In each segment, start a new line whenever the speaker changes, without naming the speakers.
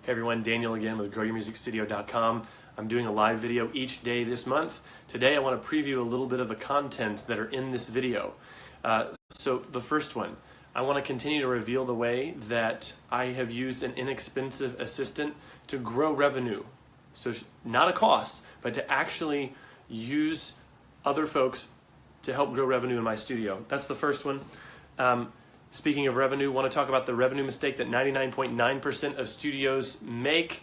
Hey everyone, Daniel again with GrowYourMusicStudio.com. I'm doing a live video each day this month. Today I want to preview a little bit of the content that are in this video. So the first one, I want to continue to reveal the way that I have used an inexpensive assistant to grow revenue. So not a cost, but to actually use other folks to help grow revenue in my studio. That's the first one. Speaking of revenue, I want to talk about the revenue mistake that 99.9% of studios make.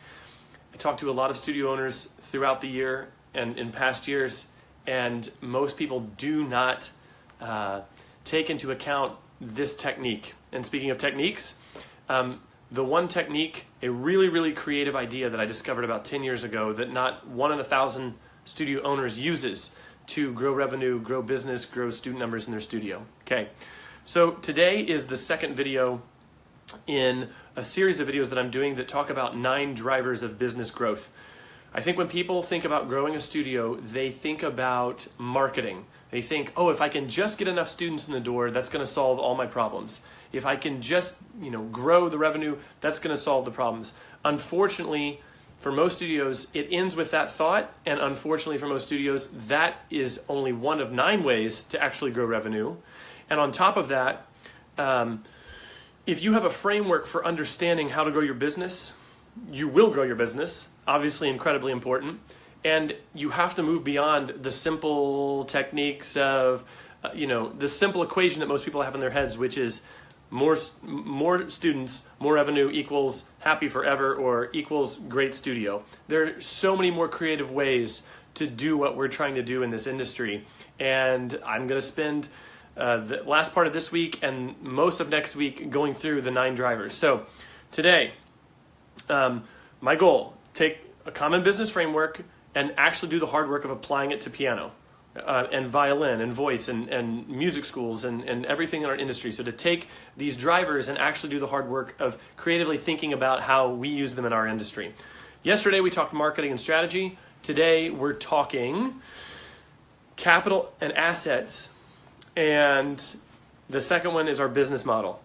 I talked to a lot of studio owners throughout the year and in past years, and most people do not take into account this technique. And speaking of techniques, the one technique, a really creative idea that I discovered about 10 years ago that not 1 in 1,000 studio owners uses to grow revenue, grow business, grow student numbers in their studio. Okay. So today is the second video in a series of videos that I'm doing that talk about 9 drivers of business growth. I think when people think about growing a studio, they think about marketing. They think, oh, if I can just get enough students in the door, that's going to solve all my problems. If I can just, grow the revenue, that's going to solve the problems. Unfortunately, for most studios, it ends with that thought, and unfortunately for most studios, that is only one of 9 ways to actually grow revenue. And on top of that, if you have a framework for understanding how to grow your business, you will grow your business, obviously incredibly important, and you have to move beyond the simple techniques of, the simple equation that most people have in their heads, which is more students, more revenue equals happy forever or equals great studio. There are so many more creative ways to do what we're trying to do in this industry, and I'm going to spend the last part of this week and most of next week going through the 9 drivers. So today, my goal, take a common business framework and actually do the hard work of applying it to piano and violin and voice and music schools and everything in our industry. So to take these drivers and actually do the hard work of creatively thinking about how we use them in our industry. Yesterday we talked marketing and strategy. Today we're talking capital and assets. And the second one is our business model.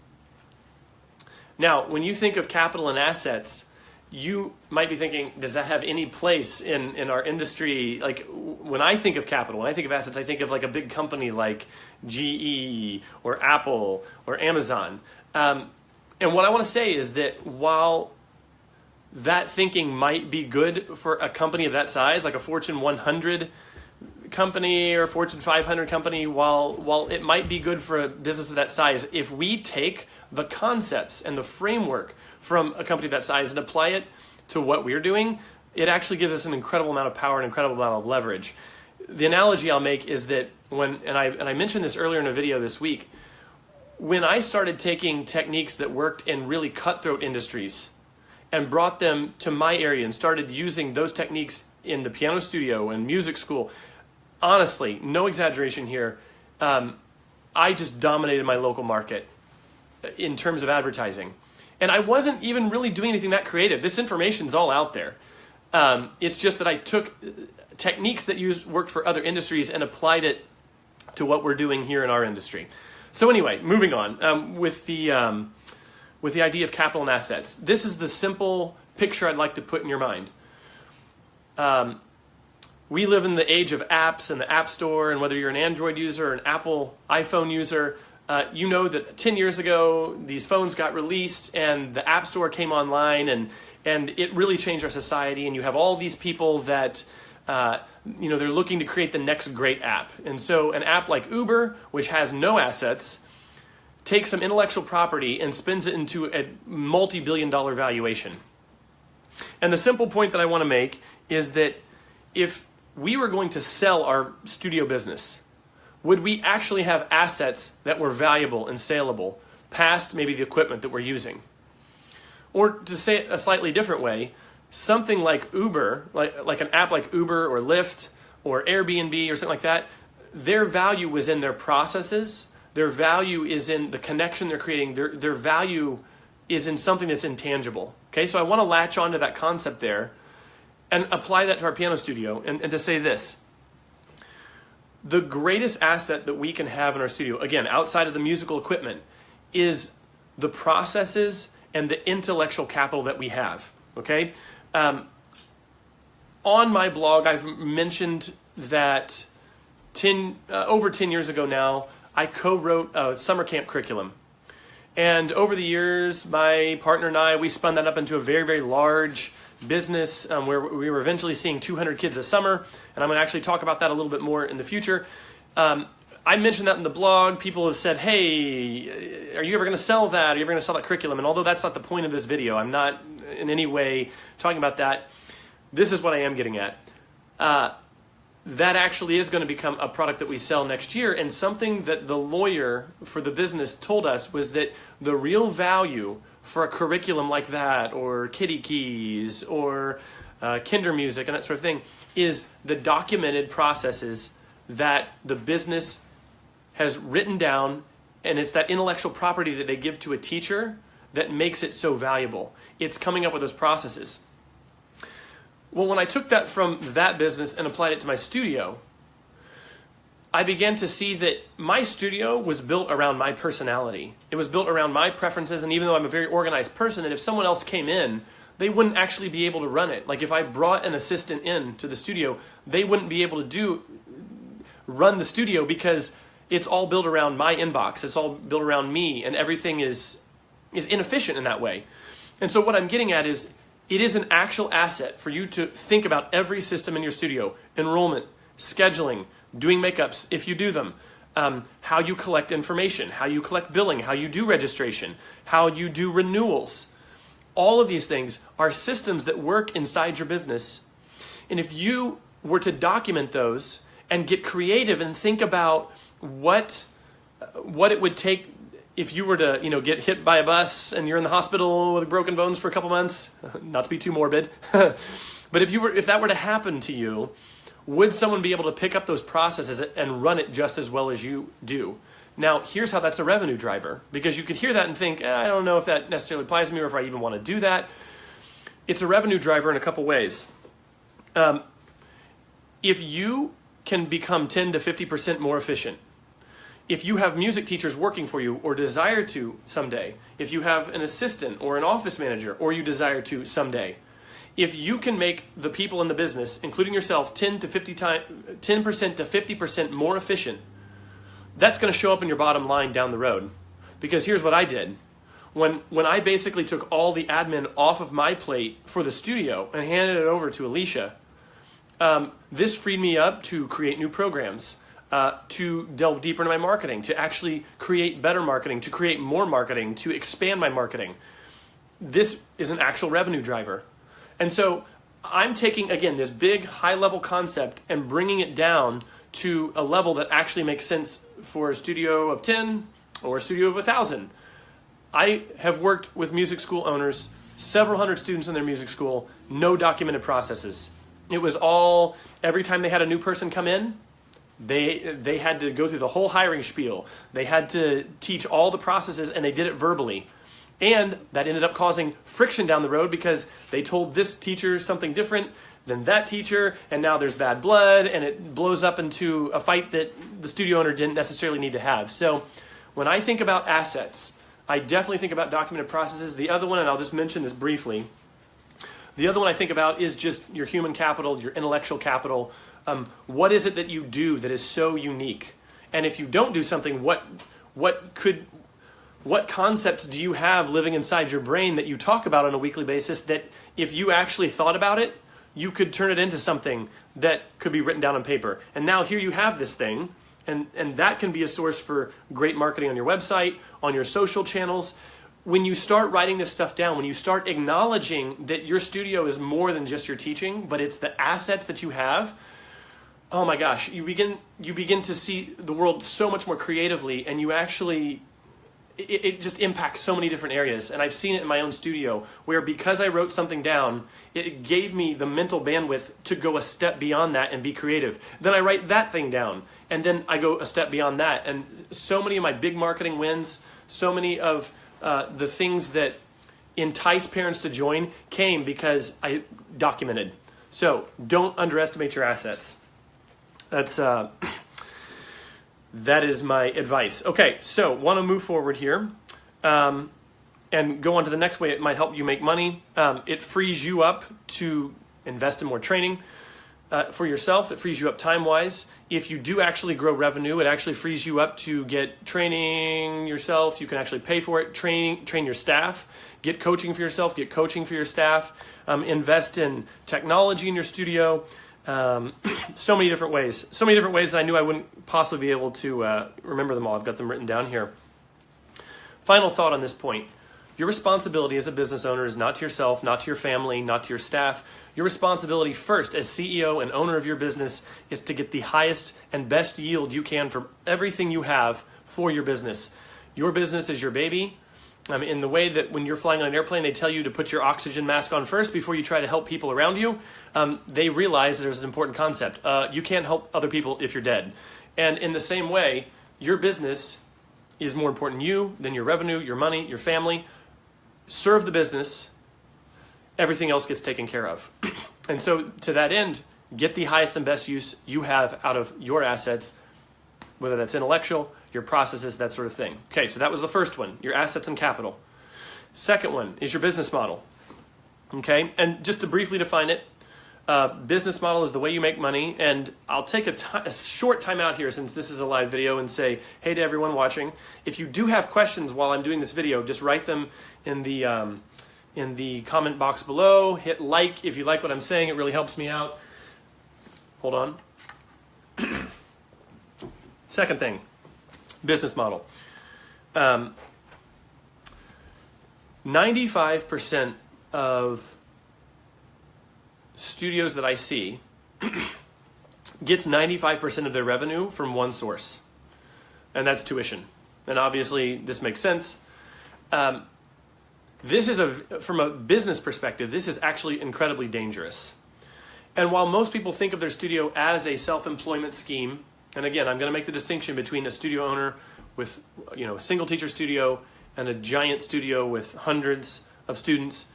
Now, when you think of capital and assets, you might be thinking, does that have any place in our industry? Like when I think of capital, when I think of assets, I think of like a big company like GE or Apple or Amazon. And what I want to say is that while that thinking might be good for a company of that size, like a Fortune 100 company or Fortune 500 company, while it might be good for a business of that size, if we take the concepts and the framework from a company of that size and apply it to what we're doing, it actually gives us an incredible amount of power, an incredible amount of leverage. The analogy I'll make is that I mentioned this earlier in a video this week, when I started taking techniques that worked in really cutthroat industries and brought them to my area and started using those techniques in the piano studio and music school, honestly, no exaggeration here, I just dominated my local market in terms of advertising. And I wasn't even really doing anything that creative. This information's all out there. It's just that I took techniques that worked for other industries and applied it to what we're doing here in our industry. So anyway, moving on with the idea of capital and assets. This is the simple picture I'd like to put in your mind. We live in the age of apps and the App Store, and whether you're an Android user or an Apple iPhone user, you know that 10 years ago, these phones got released and the App Store came online, and it really changed our society, and you have all these people that, they're looking to create the next great app. And so an app like Uber, which has no assets, takes some intellectual property and spins it into a multi-billion-dollar valuation. And the simple point that I want to make is that if we were going to sell our studio business, would we actually have assets that were valuable and saleable past maybe the equipment that we're using? Or to say it a slightly different way, something like Uber, like an app like Uber or Lyft or Airbnb or something like that, their value was in their processes. Their value is in the connection they're creating. Their value is in something that's intangible. Okay, so I want to latch onto that concept there and apply that to our piano studio and to say this. The greatest asset that we can have in our studio, again, outside of the musical equipment, is the processes and the intellectual capital that we have. okay? On my blog, I've mentioned that over 10 years ago now, I co-wrote a summer camp curriculum. And over the years, my partner and I, we spun that up into a very, very large business where we were eventually seeing 200 kids a summer. And I'm going to actually talk about that a little bit more in the future. I mentioned that in the blog. People have said, hey, are you ever going to sell that? Are you ever going to sell that curriculum? And although that's not the point of this video, I'm not in any way talking about that. This is what I am getting at. That actually is going to become a product that we sell next year. And something that the lawyer for the business told us was that the real value for a curriculum like that, or Kitty Keys, or Kinder Music, and that sort of thing, is the documented processes that the business has written down, and it's that intellectual property that they give to a teacher that makes it so valuable. It's coming up with those processes. Well, when I took that from that business and applied it to my studio, I began to see that my studio was built around my personality. It was built around my preferences, and even though I'm a very organized person, and if someone else came in, they wouldn't actually be able to run it. Like if I brought an assistant in to the studio, they wouldn't be able to run the studio because it's all built around my inbox. It's all built around me, and everything is inefficient in that way. And so what I'm getting at is, it is an actual asset for you to think about every system in your studio: enrollment, scheduling, doing makeups if you do them, how you collect information, how you collect billing, how you do registration, how you do renewals. All of these things are systems that work inside your business. And if you were to document those and get creative and think about what it would take if you were to, get hit by a bus and you're in the hospital with broken bones for a couple months, not to be too morbid, but if that were to happen to you, would someone be able to pick up those processes and run it just as well as you do? Now, here's how that's a revenue driver, because you could hear that and think, I don't know if that necessarily applies to me or if I even want to do that. It's a revenue driver in a couple ways. If you can become 10 to 50% more efficient, if you have music teachers working for you or desire to someday, if you have an assistant or an office manager or you desire to someday, if you can make the people in the business, including yourself, 10% to 50% more efficient, that's going to show up in your bottom line down the road. Because here's what I did. When I basically took all the admin off of my plate for the studio and handed it over to Alicia, this freed me up to create new programs, to delve deeper into my marketing, to actually create better marketing, to create more marketing, to expand my marketing. This is an actual revenue driver. And so I'm taking, again, this big high-level concept and bringing it down to a level that actually makes sense for a studio of 10 or a studio of 1,000. I have worked with music school owners, several hundred students in their music school, no documented processes. It was all, every time they had a new person come in, they had to go through the whole hiring spiel. They had to teach all the processes, and they did it verbally. And that ended up causing friction down the road because they told this teacher something different than that teacher, and now there's bad blood, and it blows up into a fight that the studio owner didn't necessarily need to have. So when I think about assets, I definitely think about documented processes. The other one, and I'll just mention this briefly, the other one I think about is just your human capital, your intellectual capital. What is it that you do that is so unique? And if you don't do something, what concepts do you have living inside your brain that you talk about on a weekly basis that if you actually thought about it, you could turn it into something that could be written down on paper? And now here you have this thing, and that can be a source for great marketing on your website, on your social channels. When you start writing this stuff down, when you start acknowledging that your studio is more than just your teaching, but it's the assets that you have, oh my gosh, you begin to see the world so much more creatively, and you actually, it just impacts so many different areas. And I've seen it in my own studio where, because I wrote something down, it gave me the mental bandwidth to go a step beyond that and be creative. Then I write that thing down, and then I go a step beyond that. And so many of my big marketing wins, so many of the things that entice parents to join came because I documented. So don't underestimate your assets. That is my advice. Okay, so want to move forward here. And and go on to the next way it might help you make money. It frees you up to invest in more training for yourself. It frees you up time-wise. If you do actually grow revenue, it actually frees you up to get training yourself. You can actually pay for it, train your staff, get coaching for yourself, get coaching for your staff, invest in technology in your studio. So many different ways that I knew I wouldn't possibly be able to remember them all. I've got them written down here. Final thought on this point. Your responsibility as a business owner is not to yourself, not to your family, not to your staff. Your responsibility first as CEO and owner of your business is to get the highest and best yield you can from everything you have for your business. Your business is your baby. In the way that when you're flying on an airplane, they tell you to put your oxygen mask on first before you try to help people around you. They realize there's an important concept. You can't help other people if you're dead. And in the same way, your business is more important to you than your revenue, your money, your family. Serve the business, everything else gets taken care of. And so to that end, get the highest and best use you have out of your assets, whether that's intellectual, your processes, that sort of thing. Okay, so that was the first one, your assets and capital. Second one is your business model. Okay, and just to briefly define it, business model is the way you make money, and I'll take a short time out here since this is a live video and say, hey to everyone watching, if you do have questions while I'm doing this video, just write them in the comment box below. Hit like if you like what I'm saying, it really helps me out. Hold on. Second thing, business model. 95% of studios that I see gets 95% of their revenue from one source, and that's tuition. And obviously this makes sense. This is from a business perspective, this is actually incredibly dangerous. And while most people think of their studio as a self-employment scheme, and again, I'm going to make the distinction between a studio owner with, a single teacher studio and a giant studio with hundreds of students.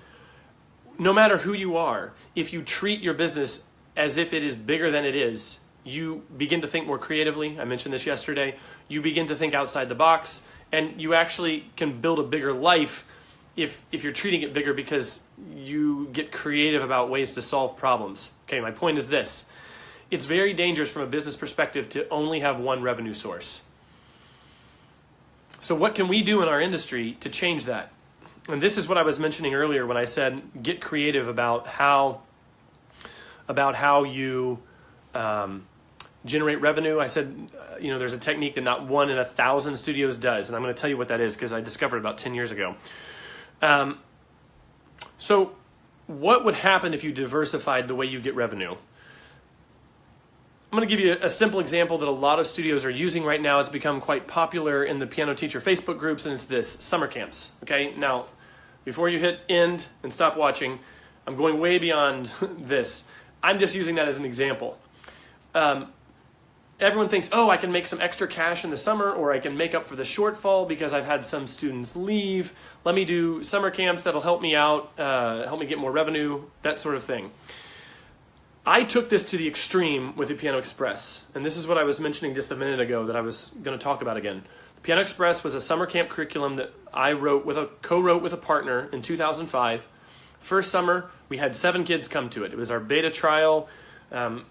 No matter who you are, if you treat your business as if it is bigger than it is, you begin to think more creatively. I mentioned this yesterday. You begin to think outside the box, and you actually can build a bigger life if you're treating it bigger because you get creative about ways to solve problems. Okay, my point is this. It's very dangerous from a business perspective to only have one revenue source. So what can we do in our industry to change that? And this is what I was mentioning earlier when I said get creative about how you generate revenue. I said, there's a technique that not 1 in 1,000 studios does, and I'm going to tell you what that is because I discovered it about 10 years ago. So what would happen if you diversified the way you get revenue? I'm going to give you a simple example that a lot of studios are using right now. It's become quite popular in the piano teacher Facebook groups, and it's this: summer camps. Okay, now before you hit end and stop watching, I'm going way beyond this. I'm just using that as an example. Everyone thinks, oh, I can make some extra cash in the summer, or I can make up for the shortfall because I've had some students leave. Let me do summer camps that'll help me out, help me get more revenue, that sort of thing. I took this to the extreme with the Piano Express, and this is what I was mentioning just a minute ago that I was going to talk about again. The Piano Express was a summer camp curriculum that I co-wrote with a partner in 2005. First summer, we had 7 kids come to it. It was our beta trial.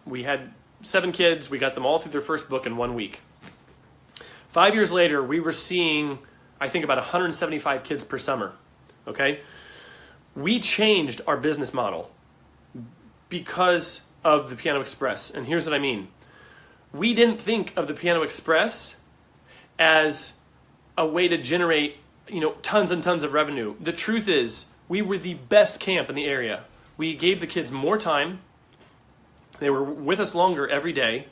We had 7 kids. We got them all through their first book in 1 week. 5 years later, we were seeing, I think, about 175 kids per summer. Okay? We changed our business model because of the Piano Express. And here's what I mean. We didn't think of the Piano Express as a way to generate, tons and tons of revenue. The truth is, we were the best camp in the area. We gave the kids more time. They were with us longer every day.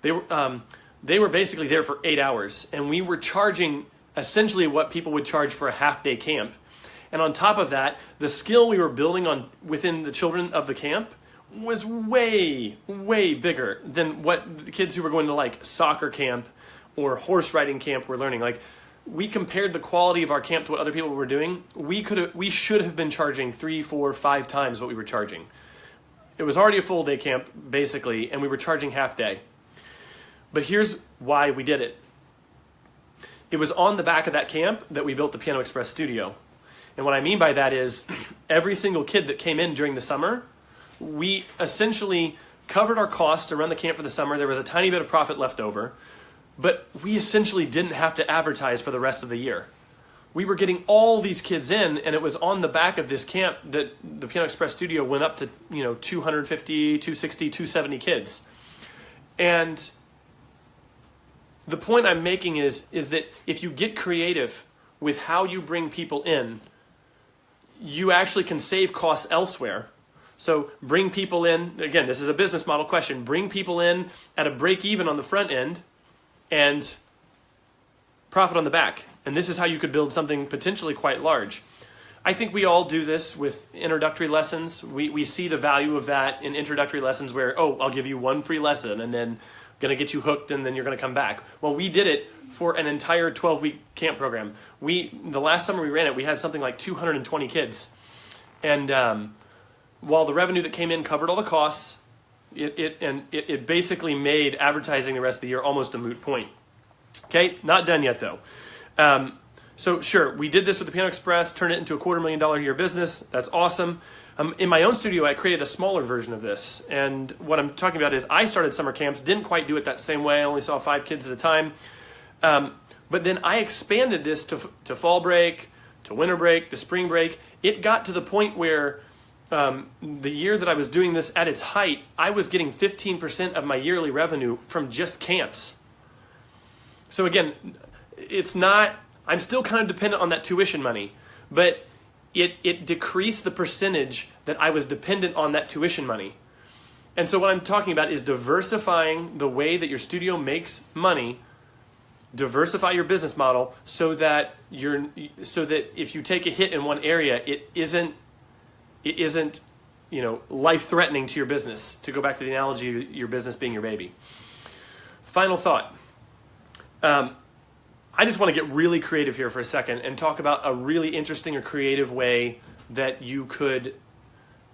They were basically there for 8 hours, and we were charging essentially what people would charge for a half-day camp. And on top of that, the skill we were building on within the children of the camp was way, way bigger than what the kids who were going to soccer camp or horse riding camp were learning. We compared the quality of our camp to what other people were doing. We should have been charging 3, 4, 5 times what we were charging. It was already a full day camp, basically, and we were charging half day. But here's why we did it. It was on the back of that camp that we built the Piano Express studio. And what I mean by that is every single kid that came in during the summer, we essentially covered our costs to run the camp for the summer. There was a tiny bit of profit left over, but we essentially didn't have to advertise for the rest of the year. We were getting all these kids in, and it was on the back of this camp that the Piano Express studio went up to, 250, 260, 270 kids. And the point I'm making is that if you get creative with how you bring people in, you actually can save costs elsewhere. So bring people in, again, this is a business model question, bring people in at a break even on the front end and profit on the back. And this is how you could build something potentially quite large. I think we all do this with introductory lessons. We see the value of that in introductory lessons where, I'll give you one free lesson and then going to get you hooked and then you're going to come back. Well, we did it for an entire 12-week camp program. The last summer we ran it, we had something like 220 kids. And while the revenue that came in covered all the costs, it basically made advertising the rest of the year almost a moot point. Okay, not done yet though. So sure, we did this with the Piano Express, turned it into a $250,000 a year business. That's awesome. In my own studio, I created a smaller version of this. And what I'm talking about is I started summer camps, didn't quite do it that same way. I only saw 5 kids at a time. But then I expanded this to fall break, to winter break, to spring break. It got to the point where the year that I was doing this at its height, I was getting 15% of my yearly revenue from just camps. So again, I'm still kind of dependent on that tuition money, but it decreased the percentage that I was dependent on that tuition money. And so what I'm talking about is diversifying the way that your studio makes money, diversify your business model so that if you take a hit in one area, it isn't life-threatening to your business, to go back to the analogy of your business being your baby. Final thought. I just want to get really creative here for a second and talk about a really interesting or creative way that you could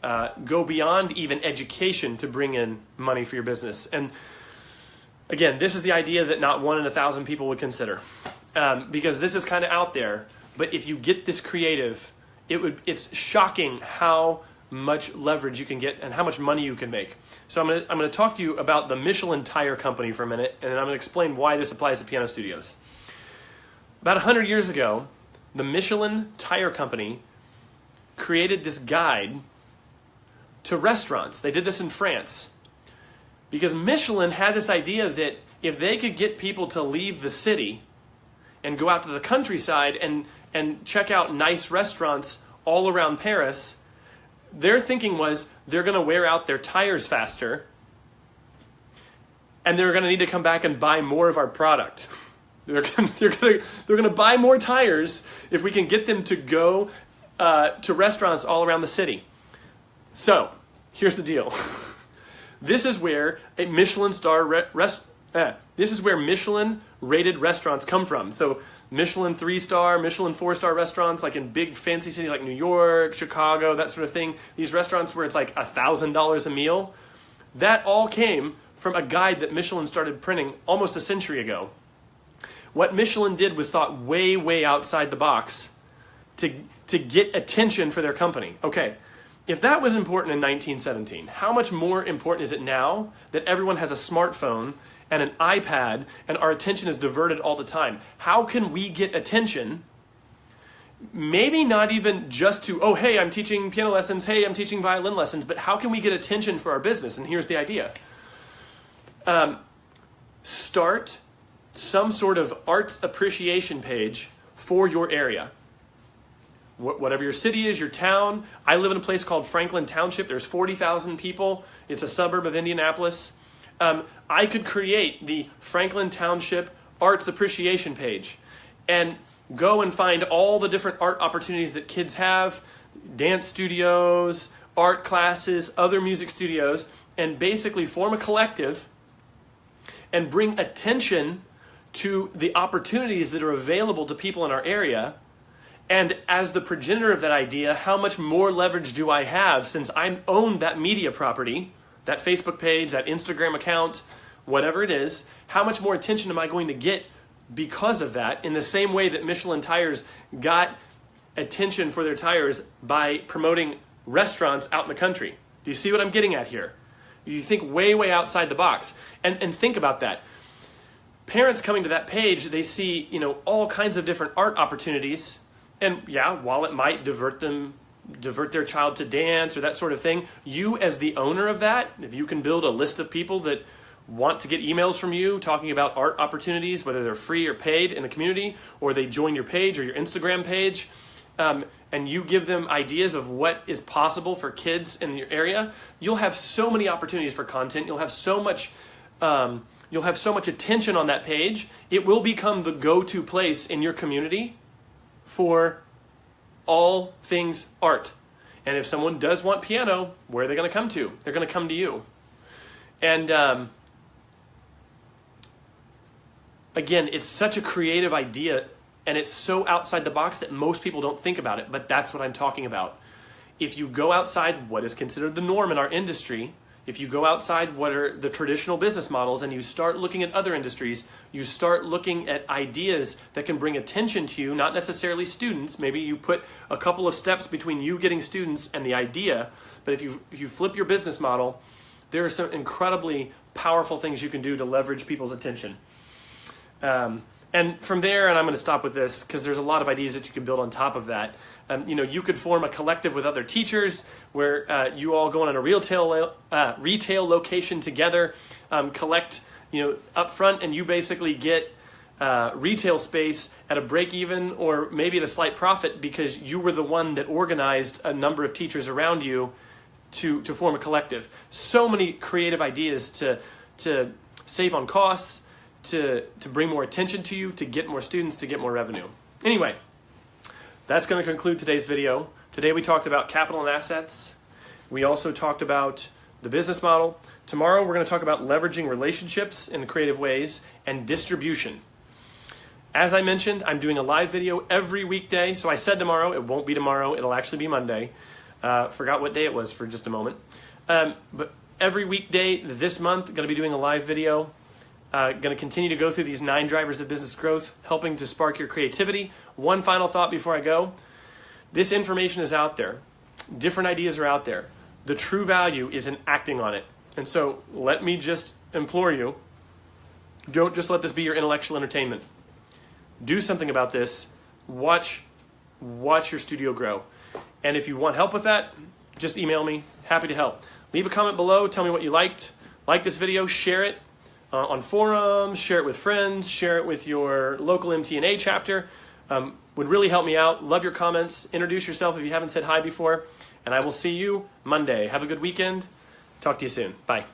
go beyond even education to bring in money for your business. And again, this is the idea that not 1 in 1,000 people would consider, because this is kind of out there. But if you get this creative, it's shocking how much leverage you can get and how much money you can make. So I'm going to talk to you about the Michelin tire company for a minute, and then I'm going to explain why this applies to piano studios. About 100 years ago, the Michelin tire company created this guide to restaurants. They did this in France because Michelin had this idea that if they could get people to leave the city and go out to the countryside and check out nice restaurants all around Paris, their thinking was they're going to wear out their tires faster and they're going to need to come back and buy more of our product. They're going to buy more tires if we can get them to go to restaurants all around the city. So, here's the deal. This is where a Michelin this is where Michelin rated restaurants come from. So, Michelin 3-star, Michelin 4-star restaurants, like in big fancy cities like New York, Chicago, that sort of thing. These restaurants where it's like $1,000 a meal. That all came from a guide that Michelin started printing almost a century ago. What Michelin did was thought way, way outside the box to get attention for their company. Okay, if that was important in 1917, how much more important is it now that everyone has a smartphone and an iPad and our attention is diverted all the time? How can we get attention? Maybe not even just to, oh, hey, I'm teaching piano lessons, hey, I'm teaching violin lessons, but how can we get attention for our business? And here's the idea. Start some sort of arts appreciation page for your area. Whatever your city is, your town. I live in a place called Franklin Township. There's 40,000 people. It's a suburb of Indianapolis. I could create the Franklin Township Arts Appreciation page and go and find all the different art opportunities that kids have, dance studios, art classes, other music studios, and basically form a collective and bring attention to the opportunities that are available to people in our area. And as the progenitor of that idea, how much more leverage do I have since I own that media property, that Facebook page, that Instagram account, whatever it is, how much more attention am I going to get because of that, in the same way that Michelin tires got attention for their tires by promoting restaurants out in the country. Do you see what I'm getting at here? You think way, way outside the box. And think about that. Parents coming to that page, they see, all kinds of different art opportunities. And yeah, while it might divert their child to dance or that sort of thing, you as the owner of that, if you can build a list of people that want to get emails from you talking about art opportunities, whether they're free or paid in the community, or they join your page or your Instagram page, and you give them ideas of what is possible for kids in your area, you'll have so many opportunities for content. You'll have so much attention on that page. It will become the go-to place in your community for all things art. And if someone does want piano, where are they going to come to? They're going to come to you. And again, it's such a creative idea, and it's so outside the box that most people don't think about it, but that's what I'm talking about. If you go outside what is considered the norm in our industry, if you go outside what are the traditional business models and you start looking at other industries, you start looking at ideas that can bring attention to you, not necessarily students. Maybe you put a couple of steps between you getting students and the idea, but if you flip your business model, there are some incredibly powerful things you can do to leverage people's attention. And from there, and I'm going to stop with this because there's a lot of ideas that you can build on top of that. You could form a collective with other teachers where you all go on a retail location together, collect up front, and you basically get retail space at a break even or maybe at a slight profit because you were the one that organized a number of teachers around you to form a collective. So many creative ideas to save on costs, to bring more attention to you, to get more students, to get more revenue. Anyway, that's going to conclude today's video. Today we talked about capital and assets. We also talked about the business model. Tomorrow we're going to talk about leveraging relationships in creative ways and distribution. As I mentioned, I'm doing a live video every weekday. So I said tomorrow, it won't be tomorrow, it'll actually be Monday. Forgot what day it was for just a moment. But every weekday this month, going to be doing a live video. Going to continue to go through these 9 drivers of business growth, helping to spark your creativity. One final thought before I go. This information is out there. Different ideas are out there. The true value is in acting on it. And so let me just implore you, don't just let this be your intellectual entertainment. Do something about this. Watch your studio grow. And if you want help with that, just email me. Happy to help. Leave a comment below. Tell me what you liked. Like this video. Share it on forums. Share it with friends. Share it with your local MTNA chapter. Would really help me out. Love your comments. Introduce yourself if you haven't said hi before. And I will see you Monday. Have a good weekend. Talk to you soon. Bye.